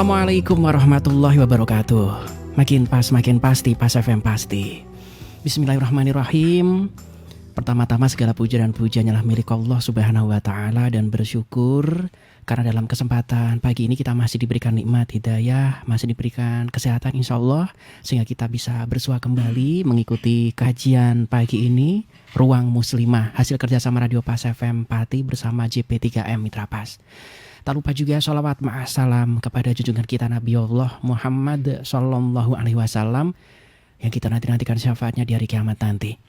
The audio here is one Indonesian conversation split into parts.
Assalamualaikum warahmatullahi wabarakatuh. Makin pas, makin pasti, Pas FM pasti. Bismillahirrahmanirrahim. Pertama-tama segala puja dan pujian adalah milik Allah Subhanahu wa Ta'ala, dan bersyukur karena dalam kesempatan pagi ini kita masih diberikan nikmat hidayah, masih diberikan kesehatan insya Allah, sehingga kita bisa bersua kembali mengikuti kajian pagi ini, Ruang Muslimah, hasil kerjasama Radio Pas FM Pati bersama JP3M Mitra Pas. Tak lupa juga sholawat ma'asalam kepada junjungan kita Nabi Allah Muhammad Sallallahu Alaihi Wasallam, yang kita nantikan syafaatnya di hari kiamat nanti.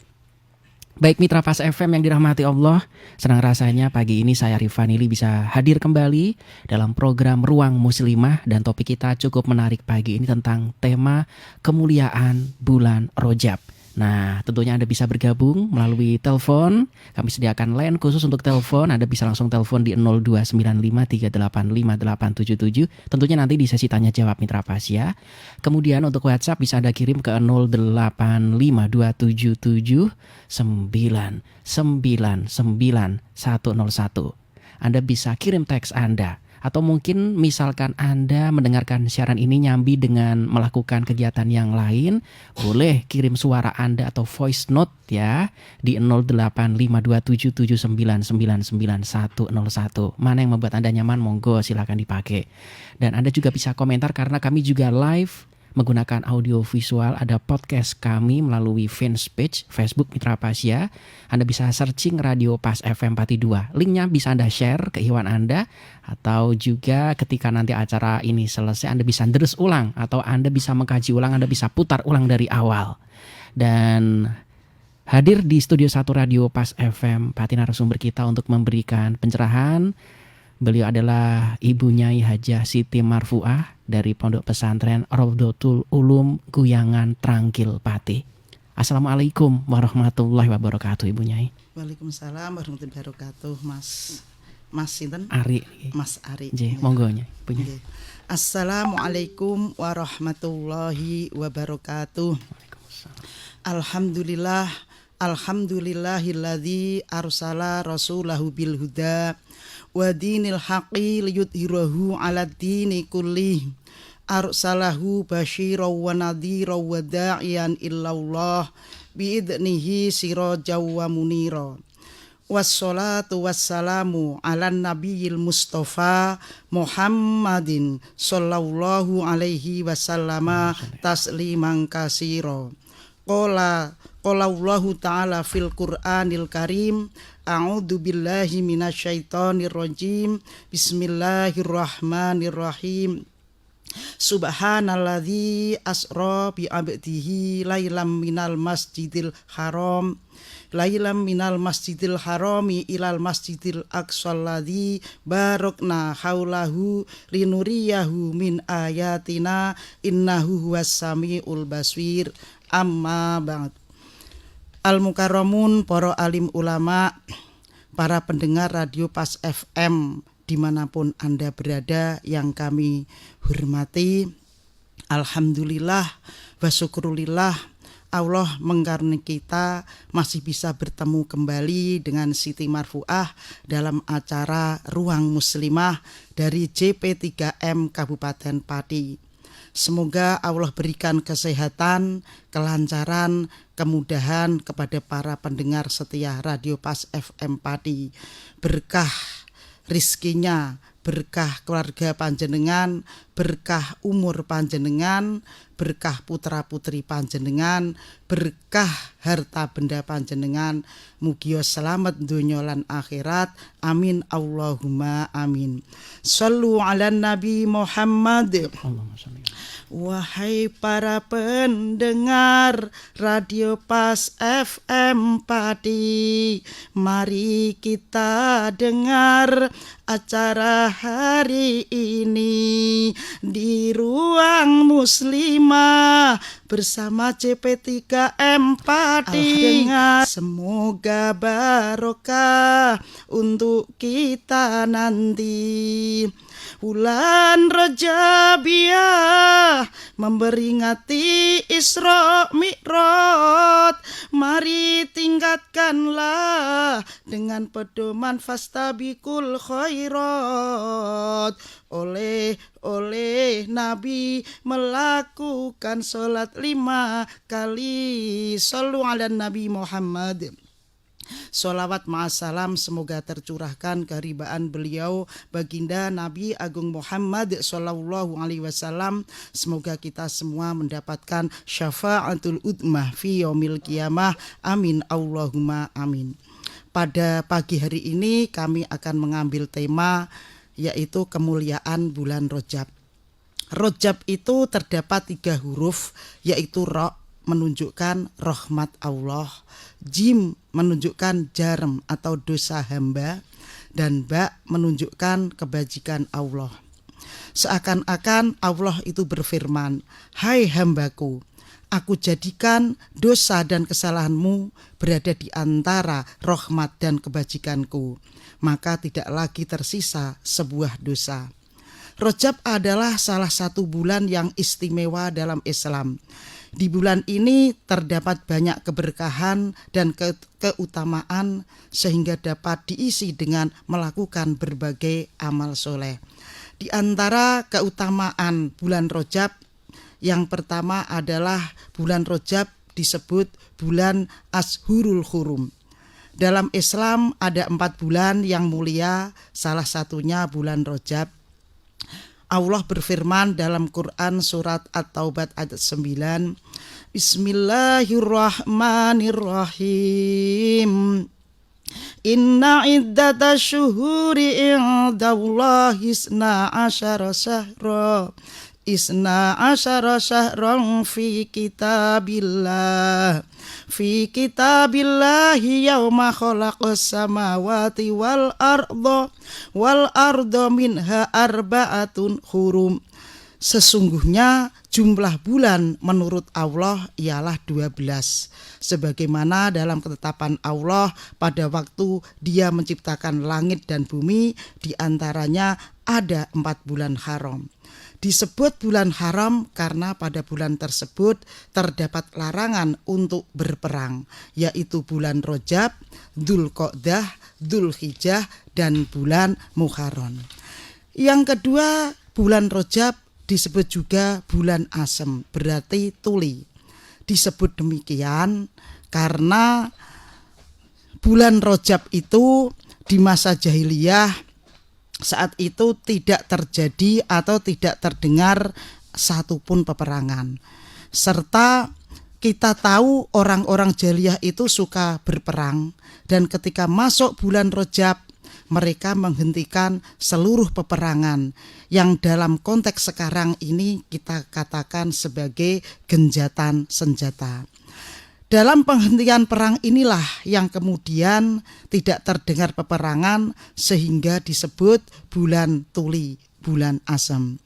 Baik Mitra Pas FM yang dirahmati Allah, senang rasanya pagi ini saya Rifanili bisa hadir kembali dalam program Ruang Muslimah, dan topik kita cukup menarik pagi ini tentang tema kemuliaan bulan Rajab. Nah, tentunya Anda bisa bergabung melalui telepon. Kami sediakan line khusus untuk telepon. Anda bisa langsung telepon di 0295385877. Tentunya nanti di sesi tanya jawab Mitra Pas ya. Kemudian untuk WhatsApp bisa Anda kirim ke 085277999101. Anda bisa kirim teks Anda. Atau mungkin misalkan Anda mendengarkan siaran ini nyambi dengan melakukan kegiatan yang lain, boleh kirim suara Anda atau voice note ya di 085277999101. Mana yang membuat Anda nyaman, monggo silakan dipakai. Dan Anda juga bisa komentar karena kami juga live menggunakan audio visual. Ada podcast kami melalui fanpage Facebook Mitra Pas ya. Anda bisa searching Radio Pas FM Pati 2. Linknya bisa Anda share ke ikhwan Anda, atau juga ketika nanti acara ini selesai Anda bisa terus ulang, atau Anda bisa mengkaji ulang, Anda bisa putar ulang dari awal. Dan hadir di studio 1 Radio Pas FM Pati narasumber kita untuk memberikan pencerahan. Beliau adalah Ibu Nyai Hajah Siti Marfuah dari Pondok Pesantren Raudhatul Ulum Guyangan Trangkil Pati. Assalamualaikum warahmatullahi wabarakatuh Ibu Nyai. Waalaikumsalam warahmatullahi wabarakatuh. Mas sinten? Ari. Mas Ari. Nggih, monggo Nyai. Punya. Assalamualaikum warahmatullahi wabarakatuh. Alhamdulillah, alhamdulillahilladzi arsala rasulahu bil huda wa dinil haqqi liyudhhirahu 'alad dini kullih. Arsalahu basyiran wa nadhiran wa da'iyan illallah biidnihi sirajan wa munira. Wassalatu wassalamu 'alan nabiyil mustafa Muhammadin sallallahu alaihi wasallama tasliman katsira. Qala Allahu ta'ala fil Qur'anil Karim, a'udzu billahi minasyaitonir rajim. Bismillahirrahmanirrahim. Subhanalladzi asra bi 'abdihi lailam minal masjidil harami ilal masjidil aqsal ladzi barakna haulahu linuriyahu min ayatina innahu huwas samiul basir. Amma ba'd. Al-Mukarramun, para alim ulama, para pendengar Radio Pas FM dimanapun Anda berada yang kami hormati, alhamdulillah wa syukurillah, Allah mengkaruniai kita masih bisa bertemu kembali dengan Siti Marfuah dalam acara Ruang Muslimah dari JP3M Kabupaten Pati. Semoga Allah berikan kesehatan, kelancaran, kemudahan kepada para pendengar setia Radio Pas FM Pati. Berkah rizkinya, berkah keluarga panjenengan, berkah umur panjenengan, berkah putra-putri panjenengan, berkah harta benda panjenengan. Mugia selamat dunya lan akhirat. Amin Allahumma amin. Shallu ala Nabi Muhammad. Wahai para pendengar Radio Pas FM Pati, mari kita dengar acara hari ini di Ruang Muslimah bersama JP3M Pati. Semoga barokah untuk kita nanti. Bulan Rajabiah memperingati Isra Mi'raj, Mari tingkatkanlah dengan pedoman fastabiqul khairat. Oleh Nabi melakukan sholat 5 kali. Shallu ala Nabi Muhammad. Sholawat ma'assalam semoga tercurahkan keharibaan beliau baginda Nabi Agung Muhammad Sallallahu Alaihi Wasallam. Semoga kita semua mendapatkan syafa'atul udmah fi yaumil qiyamah. Amin Allahumma amin. Pada pagi hari ini kami akan mengambil tema yaitu kemuliaan bulan Rajab. Rajab itu terdapat 3 huruf yaitu ra menunjukkan rahmat Allah, jim menunjukkan jarem atau dosa hamba, dan ba menunjukkan kebajikan Allah. Seakan-akan Allah itu berfirman, "Hai hambaku, aku jadikan dosa dan kesalahanmu berada di antara rahmat dan kebajikanku, maka tidak lagi tersisa sebuah dosa." Rajab adalah salah satu bulan yang istimewa dalam Islam. Di bulan ini terdapat banyak keberkahan dan keutamaan sehingga dapat diisi dengan melakukan berbagai amal soleh. Di antara keutamaan bulan Rajab, yang pertama adalah bulan Rajab disebut bulan Ashurul Hurum. Dalam Islam ada 4 bulan yang mulia, salah satunya bulan Rajab. Allah berfirman dalam Quran surat At-Taubah ayat 9, Bismillahirrahmanirrahim. Inna iddata syuhuri indallahi isna asyara syahran fi kitabillahi yauma khalaqas samawati wal arda minha arba'atun hurum. Sesungguhnya jumlah bulan menurut Allah ialah 12, sebagaimana dalam ketetapan Allah pada waktu Dia menciptakan langit dan bumi, di antaranya ada 4 bulan haram. Disebut bulan haram karena pada bulan tersebut terdapat larangan untuk berperang, yaitu bulan Rajab, Dzulqa'dah, Dzulhijjah, dan bulan Muharram. Yang kedua, bulan Rajab disebut juga bulan asem, berarti tuli. Disebut demikian karena bulan Rajab itu di masa jahiliyah saat itu tidak terjadi atau tidak terdengar satupun peperangan. Serta kita tahu orang-orang jahiliyah itu suka berperang, dan ketika masuk bulan Rajab mereka menghentikan seluruh peperangan yang dalam konteks sekarang ini kita katakan sebagai genjatan senjata. Dalam penghentian perang inilah yang kemudian tidak terdengar peperangan sehingga disebut bulan tuli, bulan asem.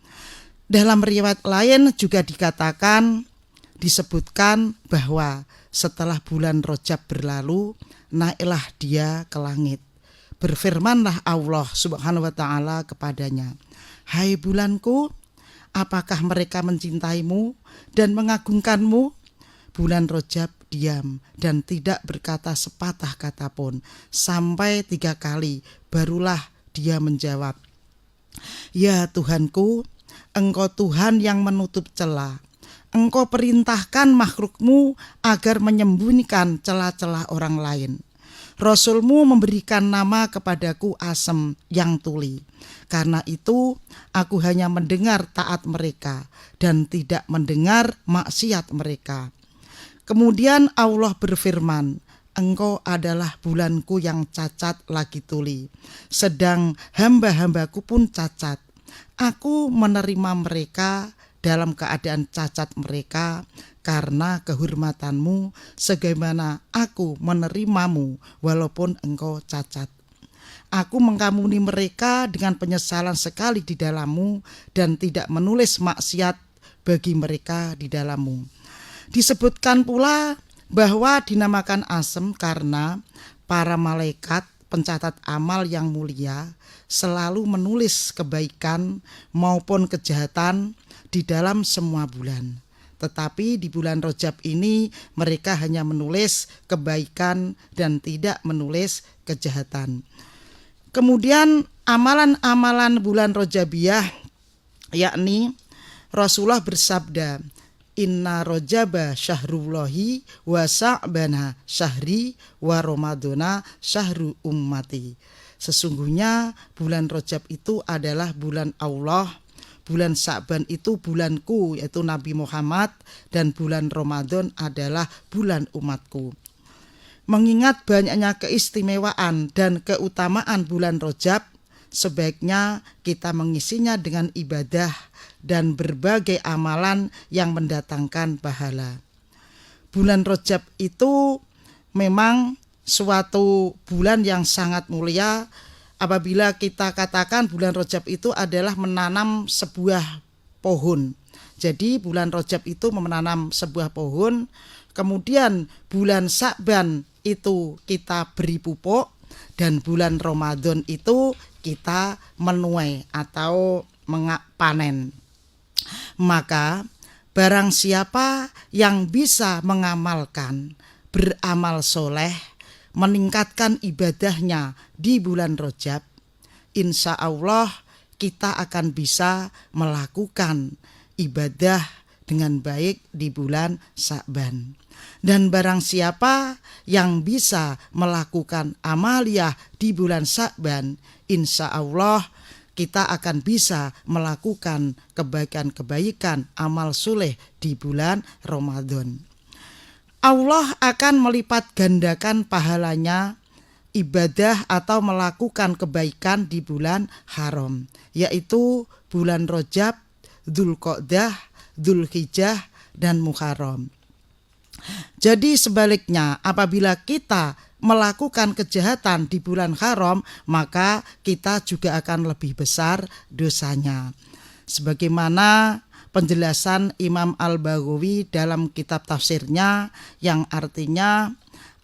Dalam riwayat lain juga disebutkan bahwa setelah bulan Rajab berlalu, naiklah dia ke langit. Berfirmanlah Allah Subhanahu wa ta'ala kepadanya, "Hai bulanku, apakah mereka mencintaimu dan mengagungkanmu?" Bulan Rajab diam dan tidak berkata sepatah kata pun. Sampai 3 kali barulah dia menjawab, "Ya Tuhanku, Engkau Tuhan yang menutup celah. Engkau perintahkan makhlukmu agar menyembunyikan celah-celah orang lain. Rasulmu memberikan nama kepadaku Asem yang tuli. Karena itu aku hanya mendengar taat mereka dan tidak mendengar maksiat mereka." Kemudian Allah berfirman, "Engkau adalah bulanku yang cacat lagi tuli, sedang hamba-hambaku pun cacat. Aku menerima mereka dalam keadaan cacat mereka karena kehormatanmu, sebagaimana aku menerimamu walaupun engkau cacat. Aku mengampuni mereka dengan penyesalan sekali di dalammu dan tidak menulis maksiat bagi mereka di dalammu." Disebutkan pula bahwa dinamakan asem karena para malaikat pencatat amal yang mulia selalu menulis kebaikan maupun kejahatan di dalam semua bulan. Tetapi di bulan Rajab ini mereka hanya menulis kebaikan dan tidak menulis kejahatan. Kemudian amalan-amalan bulan Rajabiyah, yakni Rasulullah bersabda, Inna Rajaba syahrullahi wa sa'bana syahri wa ramadana syahru ummati. Sesungguhnya bulan Rajab itu adalah bulan Allah, bulan Sa'ban itu bulanku yaitu Nabi Muhammad, dan bulan Ramadan adalah bulan umatku. Mengingat banyaknya keistimewaan dan keutamaan bulan Rajab, sebaiknya kita mengisinya dengan ibadah dan berbagai amalan yang mendatangkan pahala. Bulan Rajab itu memang suatu bulan yang sangat mulia. Apabila kita katakan bulan Rajab itu adalah menanam sebuah pohon. Jadi bulan Rajab itu menanam sebuah pohon. Kemudian bulan Sa'ban itu kita beri pupuk, dan bulan Ramadan itu kita menuai atau panen. Maka barang siapa yang bisa mengamalkan, beramal soleh, meningkatkan ibadahnya di bulan Rajab, insya Allah kita akan bisa melakukan ibadah dengan baik di bulan Sa'ban. Dan barang siapa yang bisa melakukan amaliyah di bulan Sa'ban, insya Allah kita akan bisa melakukan kebaikan-kebaikan amal soleh di bulan Ramadan. Allah akan melipat gandakan pahalanya ibadah atau melakukan kebaikan di bulan haram, yaitu bulan Rajab, Dzulqa'dah, Dzulhijjah, dan Muharram. Jadi sebaliknya, apabila kita melakukan kejahatan di bulan haram, maka kita juga akan lebih besar dosanya. Sebagaimana penjelasan Imam Al-Baghawi dalam kitab tafsirnya, yang artinya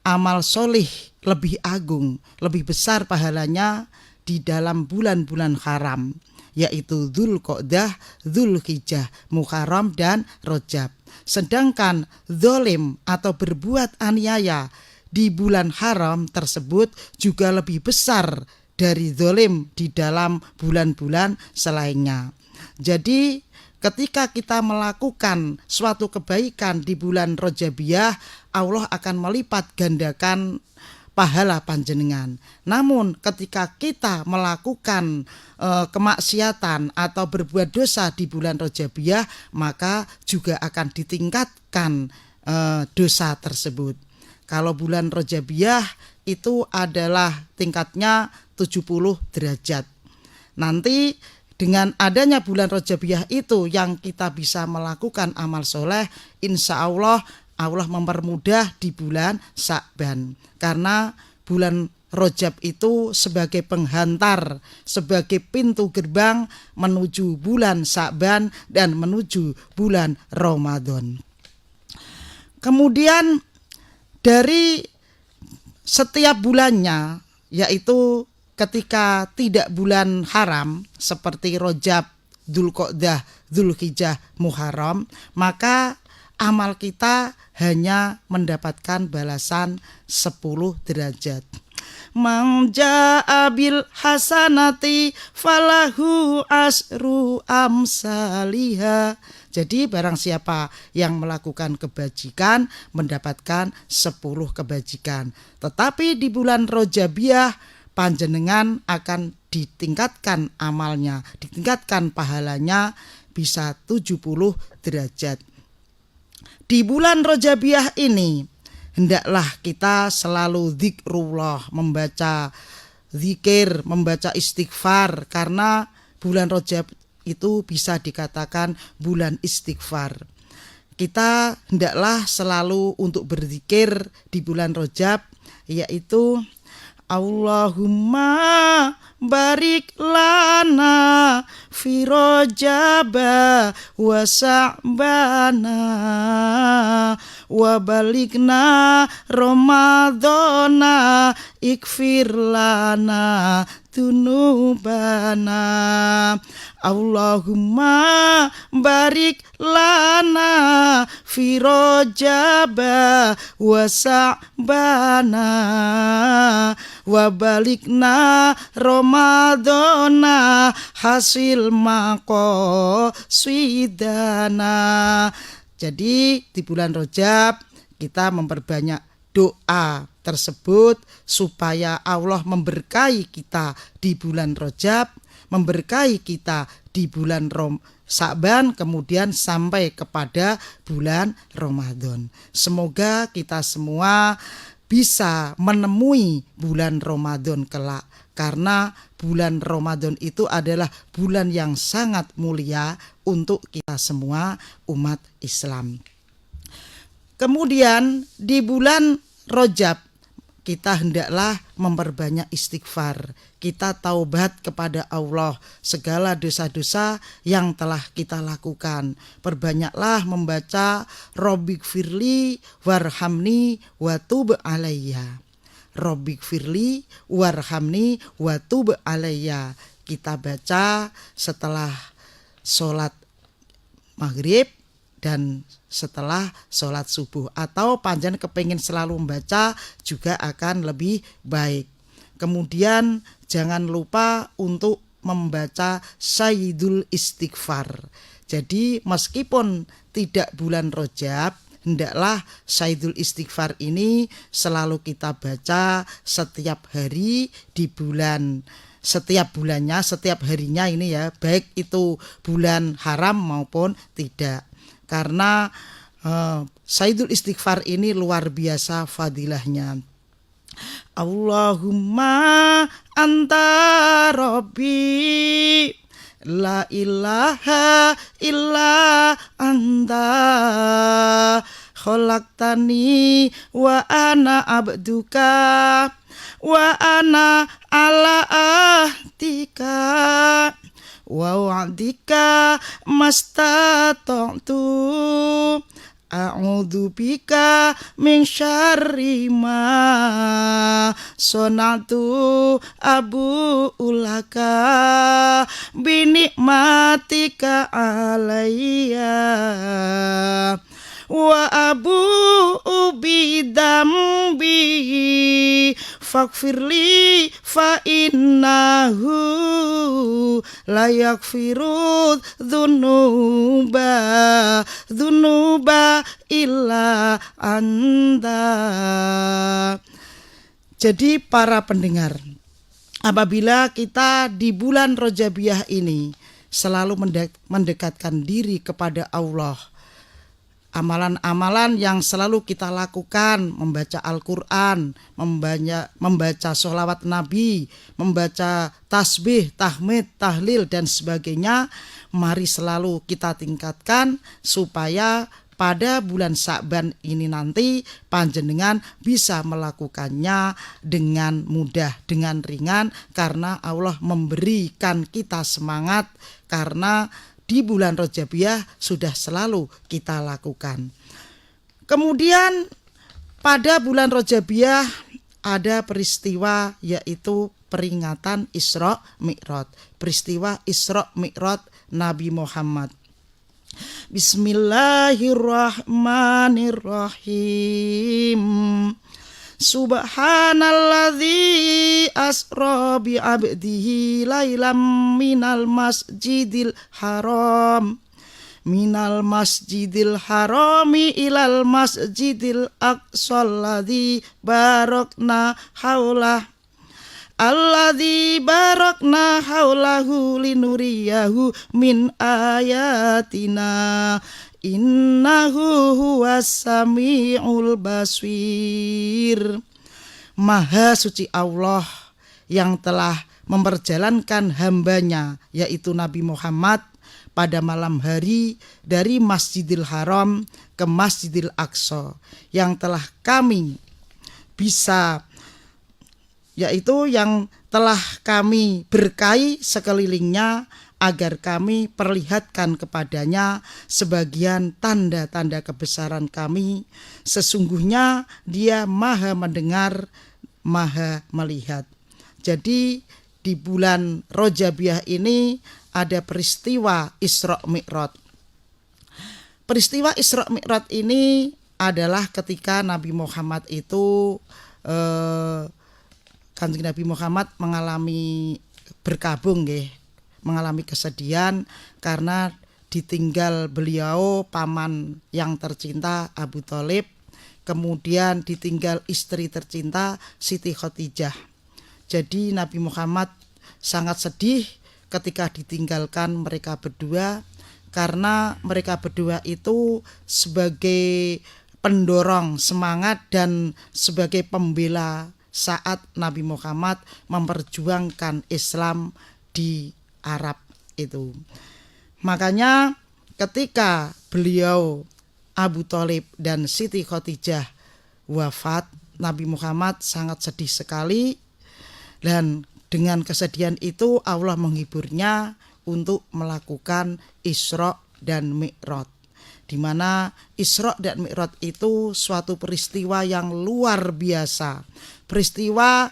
amal solih lebih agung, lebih besar pahalanya di dalam bulan-bulan haram, yaitu Dzulqa'dah, Dzulhijjah, Muharram, dan Rajab. Sedangkan zalim atau berbuat aniaya di bulan haram tersebut juga lebih besar dari zalim di dalam bulan-bulan selainnya. Jadi ketika kita melakukan suatu kebaikan di bulan Rajabiyah, Allah akan melipat gandakan pahala panjenengan. Namun ketika kita melakukan kemaksiatan atau berbuat dosa di bulan Rajabiyah, maka juga akan ditingkatkan dosa tersebut. Kalau bulan Rajabiyah itu adalah tingkatnya 70 derajat. Nanti dengan adanya bulan Rajabiyah itu yang kita bisa melakukan amal soleh, insya Allah Allah mempermudah di bulan Sa'ban. Karena bulan Rajab itu sebagai penghantar, sebagai pintu gerbang menuju bulan Sa'ban dan menuju bulan Ramadan. Kemudian dari setiap bulannya, yaitu ketika tidak bulan haram seperti Rajab, Dzulqa'dah, Dzulhijjah, Muharram, maka amal kita hanya mendapatkan balasan 10 derajat. Man jaa bil hasanati falahu asru amsaliha. Jadi barang siapa yang melakukan kebajikan mendapatkan 10 kebajikan. Tetapi di bulan Rajabiyah panjenengan akan ditingkatkan amalnya, ditingkatkan pahalanya bisa 70 derajat. Di bulan Rajabiyah ini hendaklah kita selalu zikrullah, membaca zikir, membaca istighfar, karena bulan Rajab itu bisa dikatakan bulan istighfar. Kita hendaklah selalu untuk berzikir di bulan Rajab, yaitu Allahumma barik lana fi rojaba wa sa'bana wa balikna ramadhana ikfir lana dunubana. Allahumma barik lana fi rojaba wa sa'bana wa balikna ramadhana hasil maqasidana. Jadi di bulan Rajab kita memperbanyak doa tersebut supaya Allah memberkahi kita di bulan Rajab, memberkahi kita di bulan Sa'ban, kemudian sampai kepada bulan Ramadan. Semoga kita semua bisa menemui bulan Ramadan kelak, karena bulan Ramadan itu adalah bulan yang sangat mulia untuk kita semua umat Islam. Kemudian di bulan Rajab kita hendaklah memperbanyak istighfar. Kita taubat kepada Allah segala dosa-dosa yang telah kita lakukan. Perbanyaklah membaca Rabbighfirli warhamni wa tub alayya. Rabbighfirli warhamni wa tub alayya. Kita baca setelah sholat maghrib dan setelah sholat subuh, atau panjenengan kepengin selalu membaca juga akan lebih baik. Kemudian jangan lupa untuk membaca Sayyidul Istighfar. Jadi meskipun tidak bulan Rajab, hendaklah Sayyidul Istighfar ini selalu kita baca setiap hari di bulan, setiap bulannya, setiap harinya ini ya, baik itu bulan haram maupun tidak. Karena Sayyidul Istighfar ini luar biasa fadilahnya. Allahumma anta rabbi la ilaha illa anta khalaqtani wa ana abduka wa ana ala ahtika wa wa'dika mastata'tu a'udzu bika min syarri ma sonatu abu ulaka binikmatika alayya wa abu bidambi faghfirli fa innahu la yaghfiru dzunuba illa anta. Jadi para pendengar, apabila kita di bulan Rajabiyah ini selalu mendekatkan diri kepada Allah, amalan-amalan yang selalu kita lakukan, membaca Al-Quran, membaca sholawat Nabi, membaca tasbih, tahmid, tahlil dan sebagainya, mari selalu kita tingkatkan supaya pada bulan Sa'ban ini nanti panjenengan bisa melakukannya dengan mudah, dengan ringan, karena Allah memberikan kita semangat, karena di bulan Rajabiyah sudah selalu kita lakukan. Kemudian pada bulan Rajabiyah ada peristiwa, yaitu peringatan Isra Mi'raj. Peristiwa Isra Mi'raj Nabi Muhammad. Bismillahirrahmanirrahim. Subhanalladzi asra bi abdihi lailam minal masjidil harami ilal masjidil aqsal ladzi barakna haulahu linuriyahu min ayatina innahu huwas samiul basir. Maha suci Allah yang telah memperjalankan hambanya, yaitu Nabi Muhammad, pada malam hari dari Masjidil Haram ke Masjidil Aqsa, yang telah kami bisa, yaitu yang telah kami berkahi sekelilingnya agar kami perlihatkan kepadanya sebagian tanda-tanda kebesaran kami. Sesungguhnya Dia Maha mendengar, Maha melihat. Jadi di bulan Rajabiyah ini ada peristiwa Isra Mi'raj. Peristiwa Isra Mi'raj ini adalah ketika Nabi Muhammad itu Kanjeng Nabi Muhammad mengalami berkabung nggih, mengalami kesedihan karena ditinggal beliau paman yang tercinta Abu Thalib, kemudian ditinggal istri tercinta Siti Khadijah. Jadi Nabi Muhammad sangat sedih ketika ditinggalkan mereka berdua, karena mereka berdua itu sebagai pendorong semangat dan sebagai pembela saat Nabi Muhammad memperjuangkan Islam di Arab itu. Makanya ketika beliau Abu Thalib dan Siti Khadijah wafat, Nabi Muhammad sangat sedih sekali, dan dengan kesedihan itu Allah menghiburnya untuk melakukan Isra dan Mi'raj, di mana Isra dan Mi'raj itu suatu peristiwa yang luar biasa, peristiwa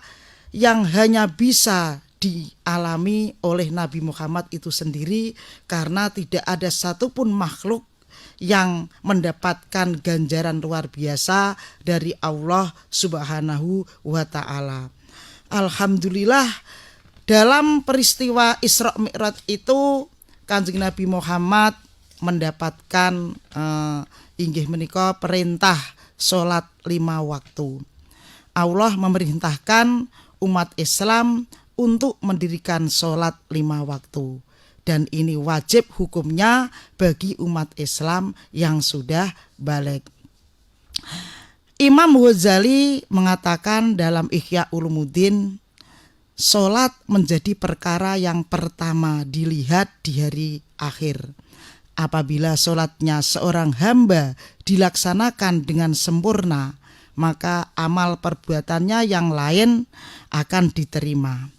yang hanya bisa dialami oleh Nabi Muhammad itu sendiri, karena tidak ada satupun makhluk yang mendapatkan ganjaran luar biasa dari Allah Subhanahu wa ta'ala. Alhamdulillah, dalam peristiwa Isra Mi'raj itu Kanjeng Nabi Muhammad mendapatkan inggih menika perintah salat 5 waktu. Allah memerintahkan umat Islam untuk mendirikan salat 5 waktu, dan ini wajib hukumnya bagi umat Islam yang sudah baligh. Imam Ghazali mengatakan dalam Ihya Ulumuddin, salat menjadi perkara yang pertama dilihat di hari akhir. Apabila salatnya seorang hamba dilaksanakan dengan sempurna, maka amal perbuatannya yang lain akan diterima.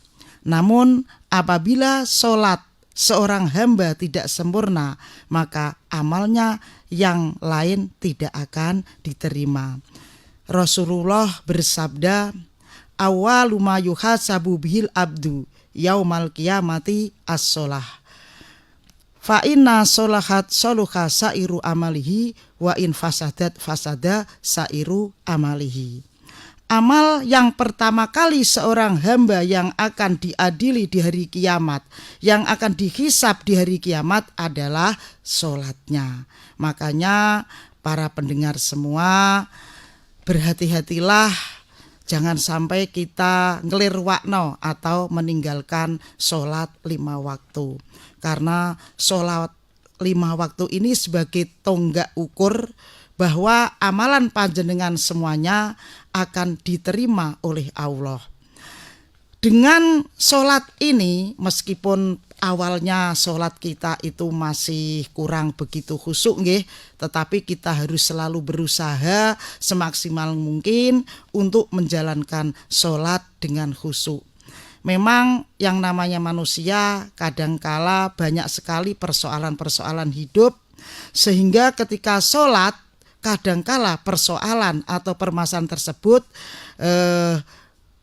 Namun apabila salat seorang hamba tidak sempurna, maka amalnya yang lain tidak akan diterima. Rasulullah bersabda, awalu ma yuhasabu bihil abdu yaumal qiyamati as-shalah. Fa inna sholahat sholuha sairu amalihi wa in fasadat fasada sairu amalihi. Amal yang pertama kali seorang hamba yang akan diadili di hari kiamat, yang akan dihisab di hari kiamat adalah sholatnya. Makanya para pendengar semua, berhati-hatilah, jangan sampai kita ngelirwakno atau meninggalkan sholat 5 waktu. Karena sholat 5 waktu ini sebagai tonggak ukur bahwa amalan panjenengan semuanya akan diterima oleh Allah. Dengan sholat ini, meskipun awalnya sholat kita itu masih kurang begitu khusyuk nggih, tetapi kita harus selalu berusaha semaksimal mungkin untuk menjalankan sholat dengan khusyuk. Memang yang namanya manusia kadangkala banyak sekali persoalan-persoalan hidup, sehingga ketika sholat kadangkala persoalan atau permasalahan tersebut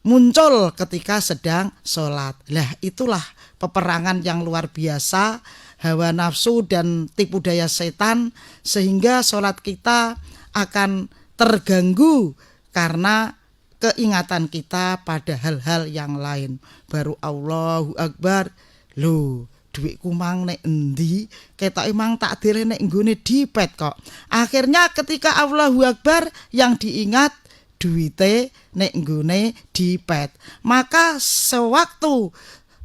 muncul ketika sedang sholat. Lah itulah peperangan yang luar biasa, hawa nafsu dan tipu daya setan, sehingga sholat kita akan terganggu karena keingatan kita pada hal-hal yang lain. Baru Allahu Akbar, loh duitku mang nek endi, ketok emang tak dire nek nggone dipet kok. Akhirnya ketika Allahu Akbar yang diingat duite nek nggone dipet. Maka sewaktu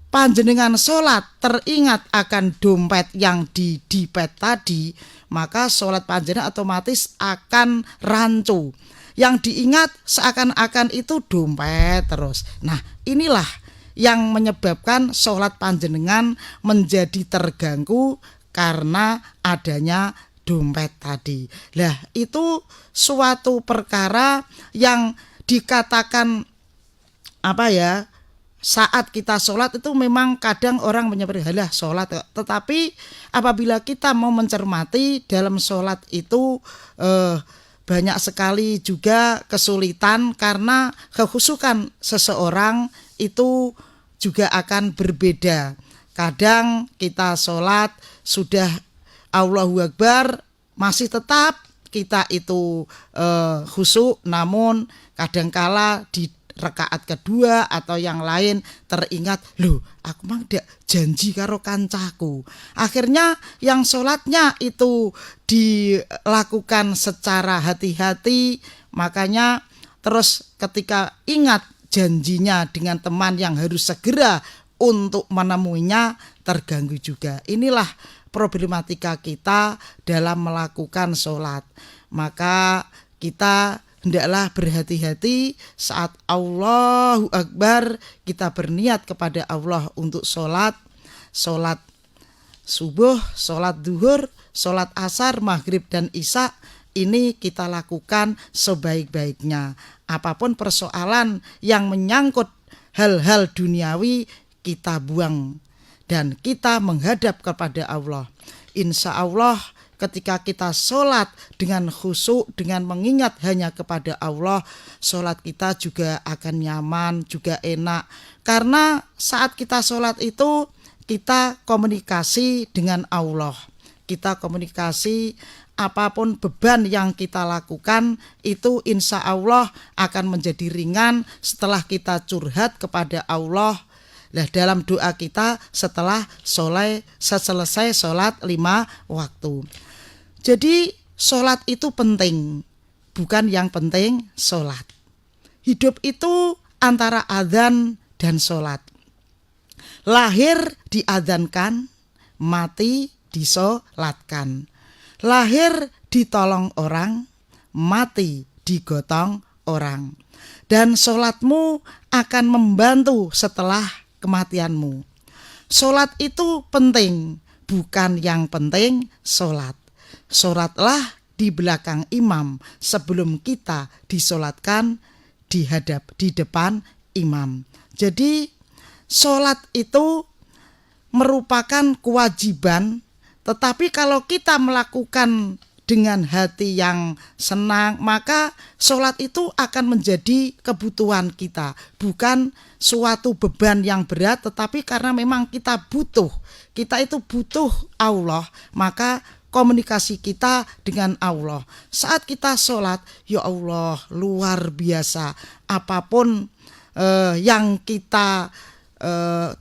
panjenengan sholat teringat akan dompet yang dipet tadi, maka sholat panjenengan otomatis akan rancu. Yang diingat seakan-akan itu dompet terus. Nah, inilah yang menyebabkan sholat panjenengan menjadi terganggu karena adanya dompet tadi. Lah, itu suatu perkara yang dikatakan saat kita sholat itu memang kadang orang menyebut halah sholat, tetapi apabila kita mau mencermati dalam sholat itu banyak sekali juga kesulitan karena kekhusyukan seseorang itu juga akan berbeda. Kadang kita sholat sudah Allahu Akbar masih tetap kita itu khusyuk, namun kadangkala di rakaat kedua atau yang lain teringat, loh aku mah ndak janji karo kancaku. Akhirnya yang sholatnya itu dilakukan secara hati-hati, makanya terus ketika ingat janjinya dengan teman yang harus segera untuk menemuinya terganggu juga. Inilah problematika kita dalam melakukan sholat. Maka kita hendaklah berhati-hati saat Allahu Akbar kita berniat kepada Allah untuk sholat subuh, sholat duhur, sholat asar, maghrib dan isya. Ini kita lakukan sebaik-baiknya. Apapun persoalan yang menyangkut hal-hal duniawi kita buang dan kita menghadap kepada Allah. Insya Allah ketika kita sholat dengan khusyuk, dengan mengingat hanya kepada Allah, sholat kita juga akan nyaman, juga enak. Karena saat kita sholat itu kita komunikasi dengan Allah. Kita komunikasi, apapun beban yang kita lakukan itu insya Allah akan menjadi ringan setelah kita curhat kepada Allah. Nah, dalam doa kita setelah selesai sholat 5 waktu. Jadi sholat itu penting, bukan yang penting sholat. Hidup itu antara adzan dan sholat. Lahir diadzankan, mati disolatkan. Lahir ditolong orang, mati digotong orang. Dan sholatmu akan membantu setelah kematianmu. Sholat itu penting, bukan yang penting sholat. Sholatlah di belakang imam sebelum kita disolatkan di depan imam. Jadi sholat itu merupakan kewajiban, tetapi kalau kita melakukan dengan hati yang senang, maka sholat itu akan menjadi kebutuhan kita, bukan suatu beban yang berat, tetapi karena memang kita itu butuh Allah, maka komunikasi kita dengan Allah. Saat kita sholat, ya Allah luar biasa, apapun yang kita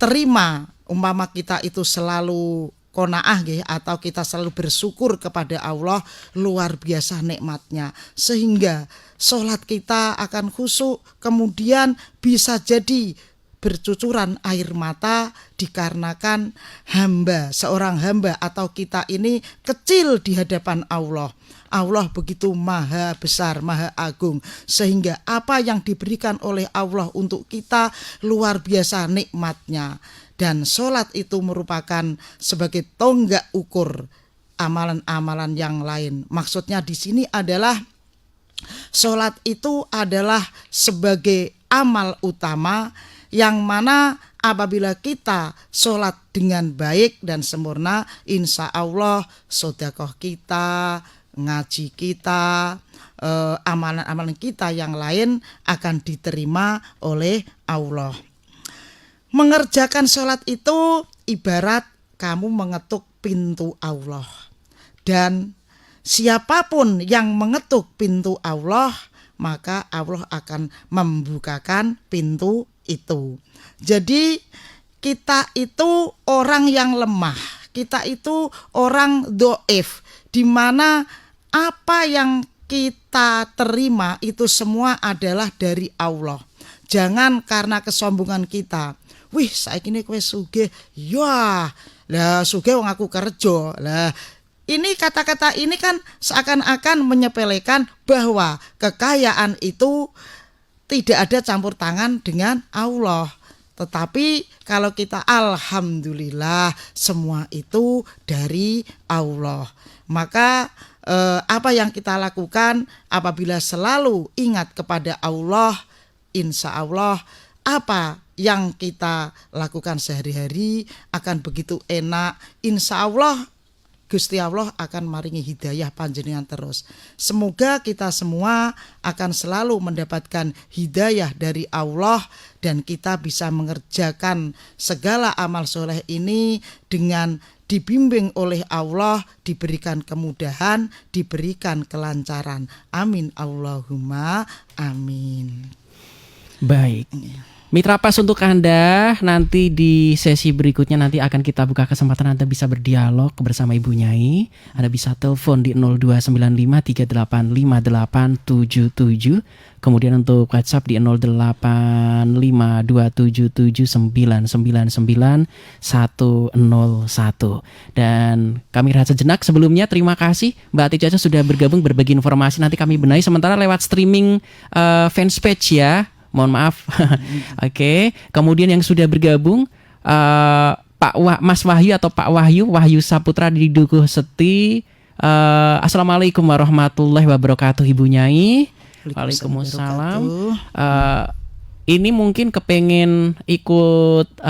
terima, umpama kita itu selalu qanaah atau kita selalu bersyukur kepada Allah, luar biasa nikmatnya, sehingga sholat kita akan khusyuk, kemudian bisa jadi bercucuran air mata dikarenakan seorang hamba atau kita ini kecil di hadapan Allah. Allah begitu maha besar, maha agung, sehingga apa yang diberikan oleh Allah untuk kita luar biasa nikmatnya. Dan sholat itu merupakan sebagai tonggak ukur amalan-amalan yang lain. Maksudnya di sini adalah sholat itu adalah sebagai amal utama yang mana apabila kita sholat dengan baik dan sempurna, insya Allah sedekah kita, ngaji kita, amalan-amalan kita yang lain akan diterima oleh Allah. Mengerjakan sholat itu ibarat kamu mengetuk pintu Allah. Dan siapapun yang mengetuk pintu Allah, maka Allah akan membukakan pintu itu. Jadi kita itu orang yang lemah, kita itu orang dhaif, di mana apa yang kita terima itu semua adalah dari Allah. Jangan karena kesombongan kita, wih saiki ini kowe sugih, ya lah sugih wong aku kerja lah. Ini kata-kata ini kan seakan-akan menyepelekan bahwa kekayaan itu tidak ada campur tangan dengan Allah. Tetapi kalau kita alhamdulillah semua itu dari Allah. Maka apa yang kita lakukan apabila selalu ingat kepada Allah, insya Allah apa yang kita lakukan sehari-hari akan begitu enak. Insya Allah Gusti Allah akan maringi hidayah panjenengan terus. Semoga kita semua akan selalu mendapatkan hidayah dari Allah dan kita bisa mengerjakan segala amal soleh ini dengan dibimbing oleh Allah, diberikan kemudahan, diberikan kelancaran. Amin Allahumma amin. Baik. Mitra Pas, untuk Anda nanti di sesi berikutnya nanti akan kita buka kesempatan Anda bisa berdialog bersama Ibu Nyai. Anda bisa telepon di 0295385877. Kemudian untuk WhatsApp di 085277999101. Dan kami rehat sejenak. Sebelumnya terima kasih Mbak Ati Caca sudah bergabung berbagi informasi. Nanti kami benahi sementara lewat streaming fanspage ya. Mohon maaf. Oke. Kemudian yang sudah bergabung Mas Wahyu atau Pak Wahyu Saputra di Dukuh Seti. Assalamualaikum warahmatullahi wabarakatuh Ibu Nyai. Waalaikumsalam. Ini mungkin kepengen ikut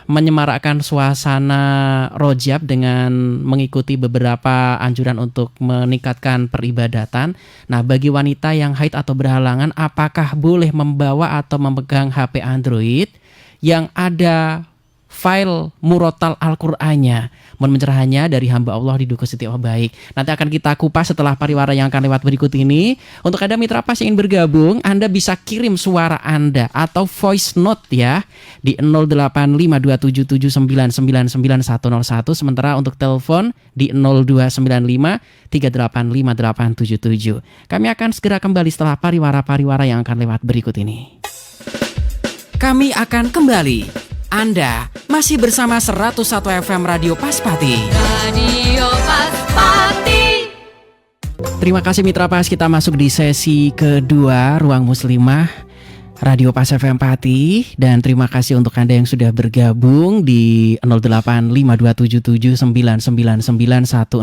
menyemarakkan suasana Rojab dengan mengikuti beberapa anjuran untuk meningkatkan peribadatan. Nah, bagi wanita yang haid atau berhalangan, apakah boleh membawa atau memegang HP Android yang ada file murotal Al-Qur'annya? Mohon pencerahannya dari hamba Allah di Dukuh Siti Baik. Nanti akan kita kupas setelah pariwara yang akan lewat berikut ini. Untuk Anda Mitra Pas yang ingin bergabung, Anda bisa kirim suara Anda atau voice note ya di 085277999101. Sementara untuk telepon di 0295385877. Kami akan segera kembali setelah pariwara-pariwara yang akan lewat berikut ini. Kami akan kembali. Anda masih bersama 101 FM Radio Paspati. Radio Paspati. Terima kasih Mitra Pas, kita masuk di sesi kedua Ruang Muslimah Radio Pas FM Pati. Dan terima kasih untuk Anda yang sudah bergabung di 085277999101.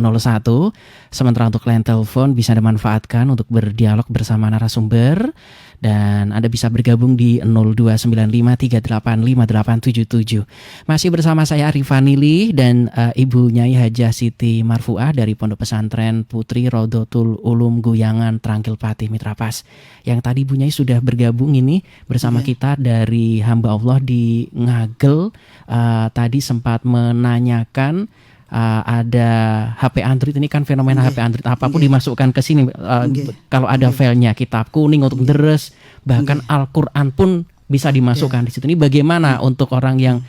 Sementara untuk line telepon bisa dimanfaatkan untuk berdialog bersama narasumber. Dan Anda bisa bergabung di 0295385877. Masih bersama saya Arifanili dan Ibu Nyai Hajah Siti Marfuah dari Pondok Pesantren Putri Rodotul Ulum Guyangan Trangkil Pati Mitra Pas. Yang tadi Ibu Nyai sudah bergabung ini bersama kita dari hamba Allah di Ngagel. Tadi sempat menanyakan ada HP Android, ini kan fenomena HP Android apapun dimasukkan ke sini. Kalau ada filenya kitab kuning untuk deres, bahkan Al-Qur'an pun bisa dimasukkan di situ. Ini bagaimana untuk orang yang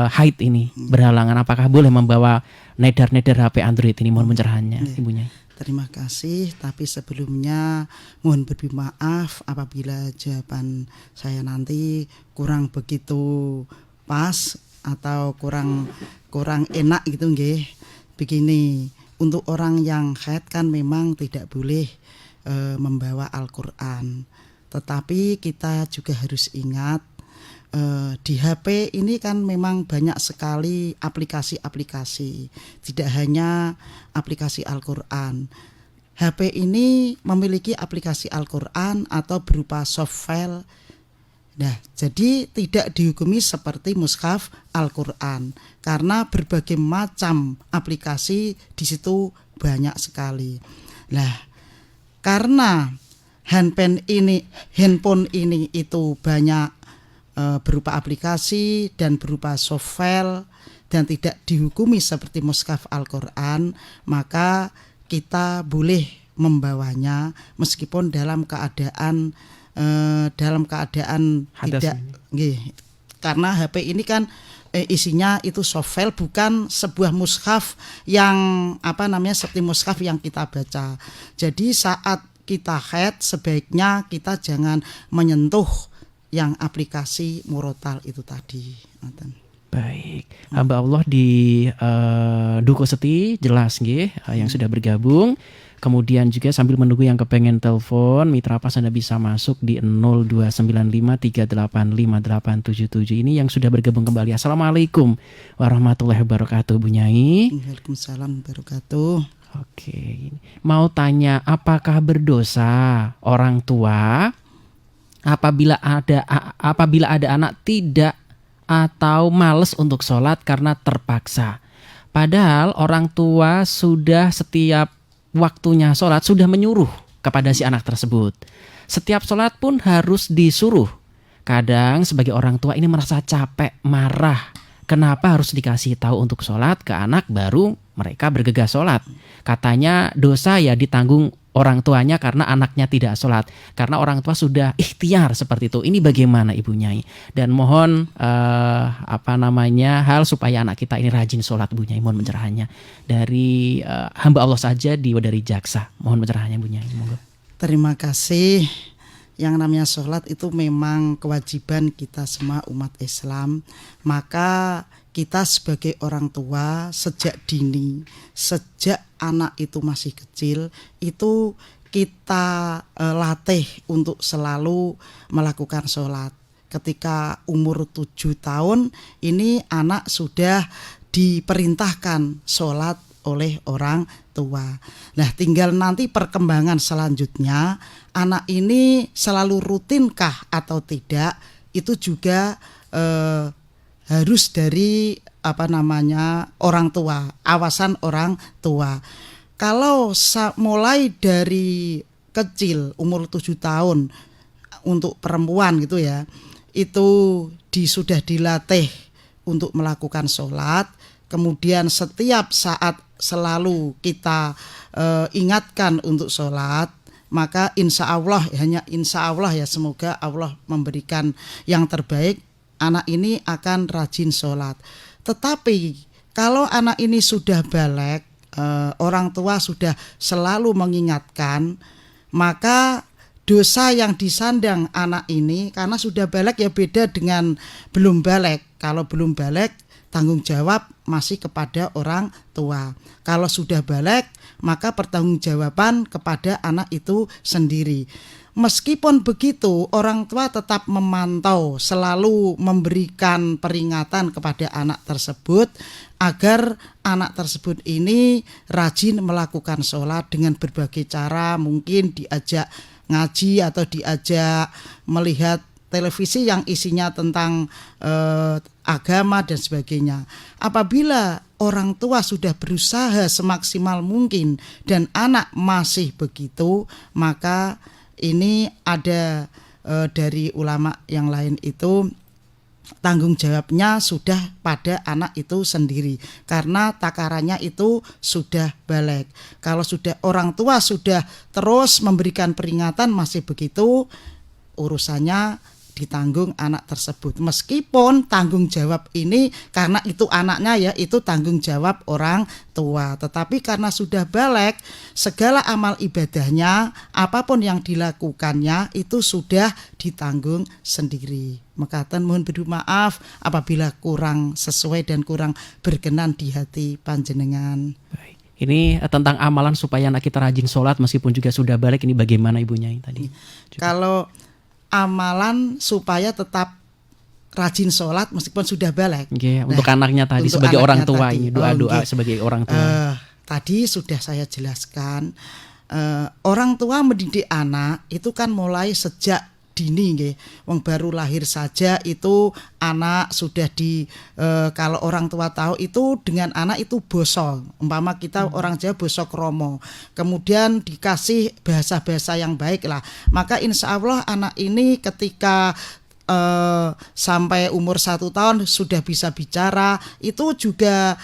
haid ini berhalangan, apakah boleh membawa nedar-nedar HP Android ini? Mohon pencerahannya Ibunya. Terima kasih, tapi sebelumnya mohon berbi maaf apabila jawaban saya nanti kurang begitu pas atau kurang enak gitu nggih. Begini, untuk orang yang haid kan memang tidak boleh membawa Al-Qur'an. Tetapi kita juga harus ingat di HP ini kan memang banyak sekali aplikasi-aplikasi. Tidak hanya aplikasi Al-Qur'an. HP ini memiliki aplikasi Al-Qur'an atau berupa soft file. Nah, jadi tidak dihukumi seperti mushaf Al-Qur'an karena berbagai macam aplikasi di situ banyak sekali. Nah, karena handphone ini itu banyak berupa aplikasi dan berupa soft file dan tidak dihukumi seperti mushaf Al-Qur'an, maka kita boleh membawanya meskipun dalam keadaan hadas tidak karena HP ini kan isinya itu soft file, bukan sebuah mushaf yang seperti mushaf yang kita baca. Jadi saat kita haid sebaiknya kita jangan menyentuh yang aplikasi murotal itu tadi. Baik, hamba Allah di Dukuh Seti jelas nggih yang sudah bergabung. Kemudian juga sambil menunggu yang kepengen telepon, Mitra Pas Anda bisa masuk di 0295385877. Ini yang sudah bergabung kembali. Assalamualaikum warahmatullahi wabarakatuh Bu Nyai. Waalaikumsalam wabarakatuh. Oke, mau tanya apakah berdosa orang tua apabila ada anak tidak atau males untuk sholat karena terpaksa. Padahal orang tua sudah setiap waktunya sholat sudah menyuruh kepada si anak tersebut. Setiap sholat pun harus disuruh. Kadang sebagai orang tua ini merasa capek, marah. Kenapa harus dikasih tahu untuk sholat ke anak baru mereka bergegas sholat? Katanya dosa ya ditanggung orang tuanya karena anaknya tidak sholat. Karena orang tua sudah ikhtiar seperti itu. Ini bagaimana Ibu Nyai? Dan mohon hal supaya anak kita ini rajin sholat Bu Nyai. Mohon pencerahannya dari hamba Allah saja dari jaksa. Mohon pencerahannya Bu Nyai. Monggo. Terima kasih. Yang namanya sholat itu memang kewajiban kita semua umat Islam. Maka kita sebagai orang tua sejak dini, sejak anak itu masih kecil, itu kita latih untuk selalu melakukan sholat. Ketika umur 7 tahun, ini anak sudah diperintahkan sholat oleh orang tua. Nah, tinggal nanti perkembangan selanjutnya, anak ini selalu rutinkah atau tidak, itu juga harus dari orang tua, awasan orang tua. Kalau mulai dari kecil umur 7 tahun untuk perempuan gitu ya, itu sudah dilatih untuk melakukan sholat. Kemudian setiap saat selalu kita ingatkan untuk sholat, maka insya Allah ya, semoga Allah memberikan yang terbaik, anak ini akan rajin sholat. Tetapi kalau anak ini sudah balik, orang tua sudah selalu mengingatkan, maka dosa yang disandang anak ini, karena sudah balik ya beda dengan belum balik. Kalau belum balik, tanggung jawab masih kepada orang tua. Kalau sudah balik, maka pertanggungjawaban kepada anak itu sendiri. Meskipun begitu, orang tua tetap memantau, selalu memberikan peringatan kepada anak tersebut agar anak tersebut ini rajin melakukan sholat dengan berbagai cara. Mungkin diajak ngaji atau diajak melihat televisi yang isinya tentang agama dan sebagainya. Apabila orang tua sudah berusaha semaksimal mungkin dan anak masih begitu, maka ini ada dari ulama yang lain itu tanggung jawabnya sudah pada anak itu sendiri, karena takarannya itu sudah balik. Kalau sudah orang tua sudah terus memberikan peringatan masih begitu, urusannya ditanggung anak tersebut. Meskipun tanggung jawab ini karena itu anaknya ya, itu tanggung jawab orang tua. Tetapi karena sudah balik, segala amal ibadahnya, apapun yang dilakukannya itu sudah ditanggung sendiri. Mekaten mohon bermaaf apabila kurang sesuai dan kurang berkenan di hati panjenengan. Baik. Ini tentang amalan supaya anak kita rajin sholat meskipun juga sudah balik, ini bagaimana Ibu Nyai tadi? Kalau amalan supaya tetap rajin sholat meskipun sudah balik. Untuk anaknya tadi sebagai orang tua tadi. Ini doa-doa sebagai orang tua. Tadi sudah saya jelaskan, orang tua mendidik anak itu kan mulai sejak dini nggih. Wong baru lahir saja itu anak sudah kalau orang tua tahu itu dengan anak itu boso. Umpama kita orang Jawa boso kromo. Kemudian dikasih bahasa-bahasa yang baik lah. Maka insya Allah anak ini ketika sampai umur 1 tahun sudah bisa bicara, itu juga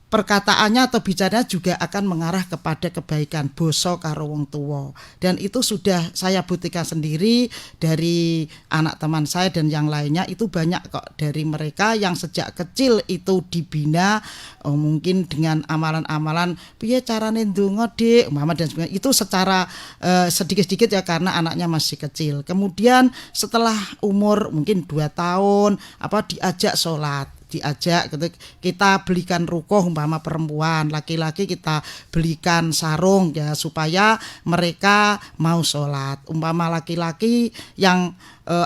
perkataannya atau bicaranya juga akan mengarah kepada kebaikan, boso karo wong tuwa. Dan itu sudah saya buktikan sendiri dari anak teman saya dan yang lainnya, itu banyak kok dari mereka yang sejak kecil itu dibina, mungkin dengan amalan-amalan piye carane ndonga Dik, mama dan sebagainya. Itu secara sedikit-sedikit ya karena anaknya masih kecil. Kemudian setelah umur mungkin 2 tahun diajak sholat, diajak kita belikan rukoh, umpama perempuan, laki-laki kita belikan sarung ya supaya mereka mau sholat. Umpama laki-laki yang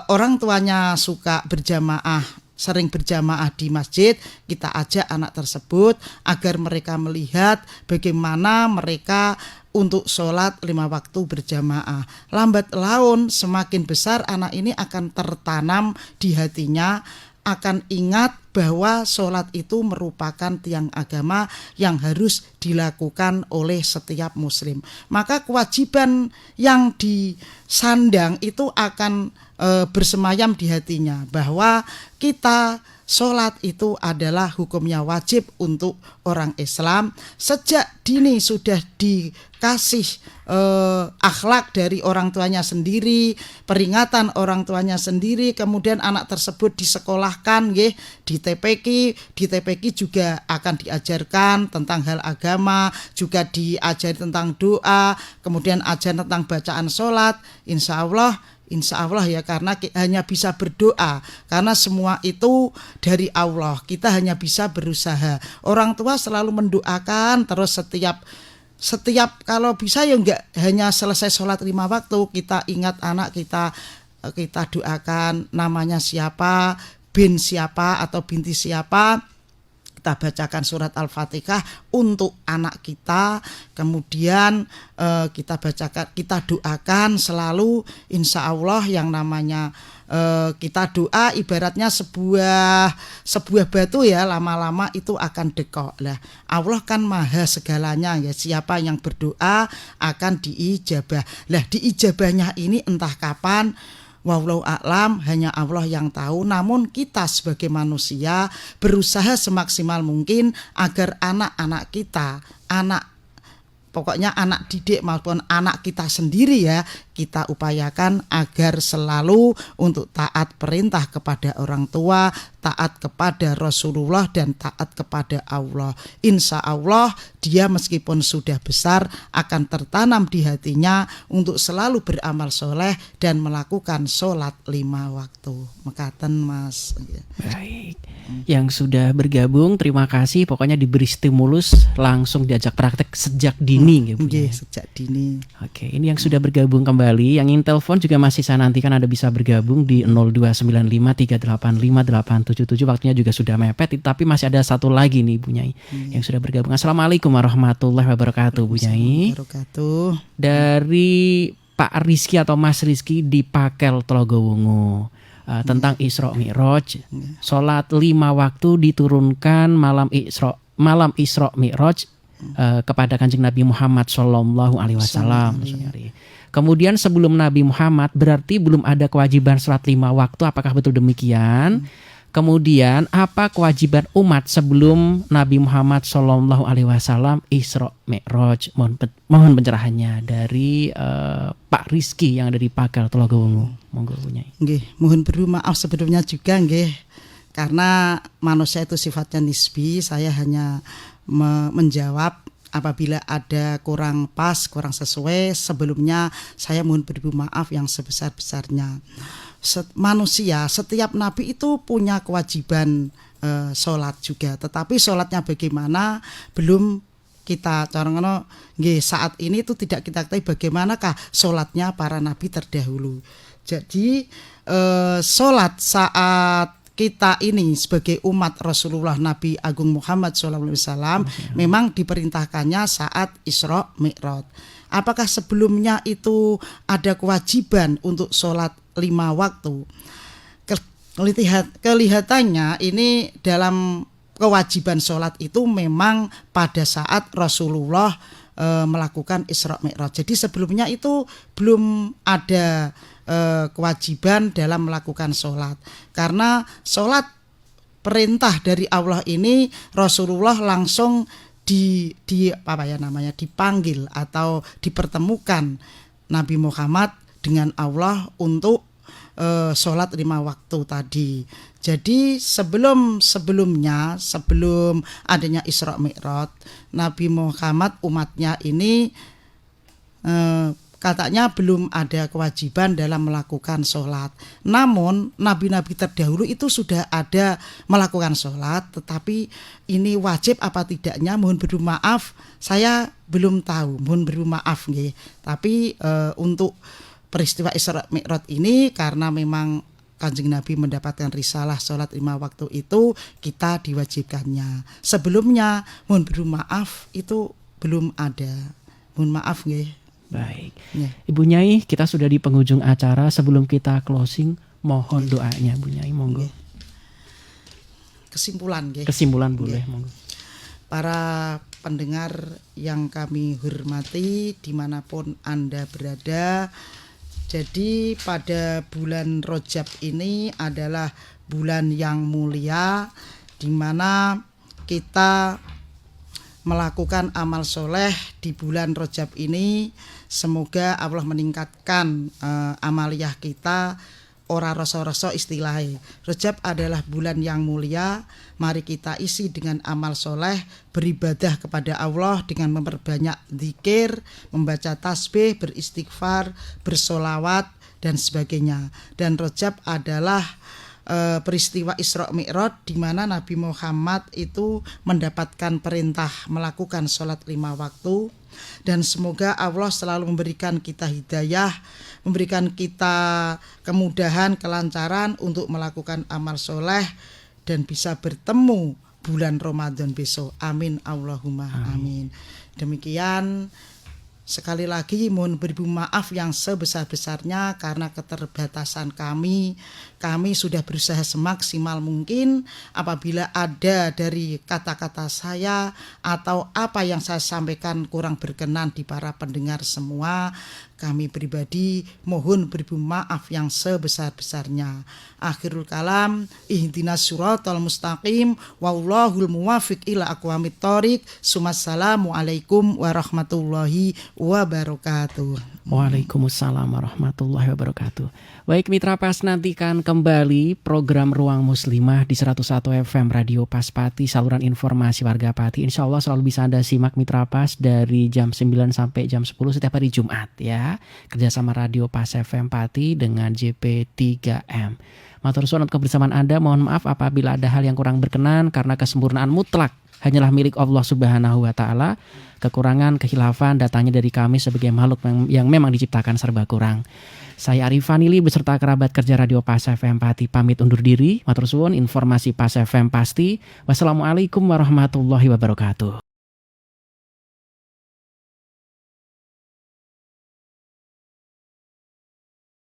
orang tuanya suka berjamaah, sering berjamaah di masjid, kita ajak anak tersebut agar mereka melihat bagaimana mereka untuk sholat 5 waktu berjamaah. Lambat laun semakin besar anak ini akan tertanam di hatinya, akan ingat bahwa sholat itu merupakan tiang agama yang harus dilakukan oleh setiap muslim. Maka kewajiban yang disandang itu akan bersemayam di hatinya bahwa kita sholat itu adalah hukumnya wajib untuk orang Islam. Sejak dini sudah dikasih akhlak dari orang tuanya sendiri, peringatan orang tuanya sendiri, kemudian anak tersebut disekolahkan nggih, di TPQ juga akan diajarkan tentang hal agama, juga diajari tentang doa, kemudian ajaran tentang bacaan sholat. Insya Allah ya, karena hanya bisa berdoa, karena semua itu dari Allah, kita hanya bisa berusaha. Orang tua selalu mendoakan terus setiap kalau bisa ya enggak hanya selesai sholat 5 waktu, kita ingat anak kita doakan namanya siapa, bin siapa atau binti siapa, kita bacakan surat Al-Fatihah untuk anak kita, kemudian kita doakan selalu. Insya Allah yang namanya kita doa ibaratnya sebuah batu ya, lama-lama itu akan dekok. Lah Allah kan maha segalanya ya, siapa yang berdoa akan diijabah. Lah diijabahnya ini entah kapan, wallahu a'lam, hanya Allah yang tahu. Namun kita sebagai manusia berusaha semaksimal mungkin agar anak-anak kita, pokoknya anak didik maupun anak kita sendiri ya, kita upayakan agar selalu untuk taat perintah kepada orang tua, taat kepada Rasulullah, dan taat kepada Allah. Insya Allah dia meskipun sudah besar akan tertanam di hatinya untuk selalu beramal soleh dan melakukan sholat 5 waktu. Mekaten Mas. Baik, yang sudah bergabung terima kasih, pokoknya diberi stimulus langsung diajak praktek sejak dini gitu. Sejak dini. Oke, ini yang sudah bergabung kembali, yang ingin telepon juga masih saya nantikan Anda bisa bergabung di 02953858777. Waktunya juga sudah mepet, tapi masih ada satu lagi nih Bu Nyai yang sudah bergabung. Assalamualaikum warahmatullahi wabarakatuh Bu Nyai. Dari Pak Rizky atau Mas Rizky di Pakel Telogowungu, tentang Isra Mi'raj. Sholat 5 waktu diturunkan malam Isra Mi'raj kepada Kanjeng Nabi Muhammad Sallallahu Alaihi Wasallam. Kemudian sebelum Nabi Muhammad berarti belum ada kewajiban sholat 5 waktu. Apakah betul demikian? Kemudian apa kewajiban umat sebelum Nabi Muhammad Sallallahu Alaihi Wasallam Isra Mi'raj? Mohon pencerahannya dari Pak Rizky yang ada di Pakel Telogowungu. Monggo punya. Nggih, mohon maaf sebelumnya juga nggih. Karena manusia itu sifatnya nisbi, saya hanya menjawab apabila ada kurang pas, kurang sesuai. Sebelumnya saya mohon maaf yang sebesar-besarnya. Manusia, setiap nabi itu punya kewajiban sholat juga, tetapi sholatnya bagaimana belum kita corongno nggih, saat ini itu tidak kita ketahui bagaimanakah sholatnya para nabi terdahulu. Jadi sholat saat kita ini sebagai umat Rasulullah Nabi Agung Muhammad SAW memang diperintahkannya saat Isra Mi'raj. Apakah sebelumnya itu ada kewajiban untuk sholat 5 waktu? Kelihatannya ini dalam kewajiban sholat itu memang pada saat Rasulullah melakukan Isra Mi'raj. Jadi sebelumnya itu belum ada kewajiban dalam melakukan sholat, karena sholat perintah dari Allah ini Rasulullah langsung dipanggil atau dipertemukan Nabi Muhammad dengan Allah untuk sholat 5 waktu tadi. Jadi sebelum adanya Isra Mi'raj, Nabi Muhammad umatnya ini katanya belum ada kewajiban dalam melakukan sholat. Namun nabi-nabi terdahulu itu sudah ada melakukan sholat, tetapi ini wajib apa tidaknya mohon bermaaf saya belum tahu, mohon bermaaf nggih. Tapi untuk peristiwa Isra Mi'raj ini karena memang Kanjeng Nabi mendapatkan risalah sholat 5 waktu itu, kita diwajibkannya. Sebelumnya mohon bermaaf itu belum ada Mohon maaf nggih. Baik. Nggih. Ibu Nyai, kita sudah di penghujung acara. Sebelum kita closing, mohon doanya Bu Nyai, monggo. Kesimpulan nggih. Kesimpulan boleh, monggo. Para pendengar yang kami hormati dimanapun Anda berada. Jadi pada bulan Rajab ini adalah bulan yang mulia di mana kita melakukan amal soleh di bulan Rajab ini. Semoga Allah meningkatkan amaliyah kita. Ora rasa-rasa istilahnya. Rajab adalah bulan yang mulia. Mari kita isi dengan amal soleh, beribadah kepada Allah dengan memperbanyak zikir, membaca tasbih, beristighfar, bersolawat dan sebagainya. Dan Rajab adalah peristiwa Isra Mi'raj di mana Nabi Muhammad itu mendapatkan perintah melakukan sholat 5 waktu. Dan semoga Allah selalu memberikan kita hidayah, memberikan kita kemudahan, kelancaran untuk melakukan amal soleh dan bisa bertemu bulan Ramadan besok. Amin Allahumma amin. Demikian, sekali lagi mohon beribu maaf yang sebesar-besarnya karena keterbatasan kami. Kami sudah berusaha semaksimal mungkin. Apabila ada dari kata-kata saya atau apa yang saya sampaikan kurang berkenan di para pendengar semua, kami pribadi mohon beribu maaf yang sebesar-besarnya. Akhirul kalam, ihdinas siratal mustaqim, wallahul muwafiq ila aqwamit thoriq. Assalamualaikum warahmatullahi wabarakatuh. Waalaikumsalam warahmatullahi wabarakatuh. Baik Mitra Pas, nantikan kembali program Ruang Muslimah di 101 FM Radio Pas Pati, saluran informasi warga Pati. Insya Allah selalu bisa Anda simak Mitra Pas dari jam 9 sampai jam 10 setiap hari Jumat ya. Kerjasama Radio Pas FM Pati dengan JP3M. Matur suwun untuk kebersamaan Anda. Mohon maaf apabila ada hal yang kurang berkenan karena kesempurnaan mutlak hanyalah milik Allah Subhanahu wa taala. Kekurangan, kehilafan datangnya dari kami sebagai makhluk yang memang diciptakan serba kurang. Saya Arifanili beserta kerabat kerja Radio Pas FM Pati pamit undur diri. Matur suwun, informasi Pas FM pasti. Wassalamualaikum warahmatullahi wabarakatuh.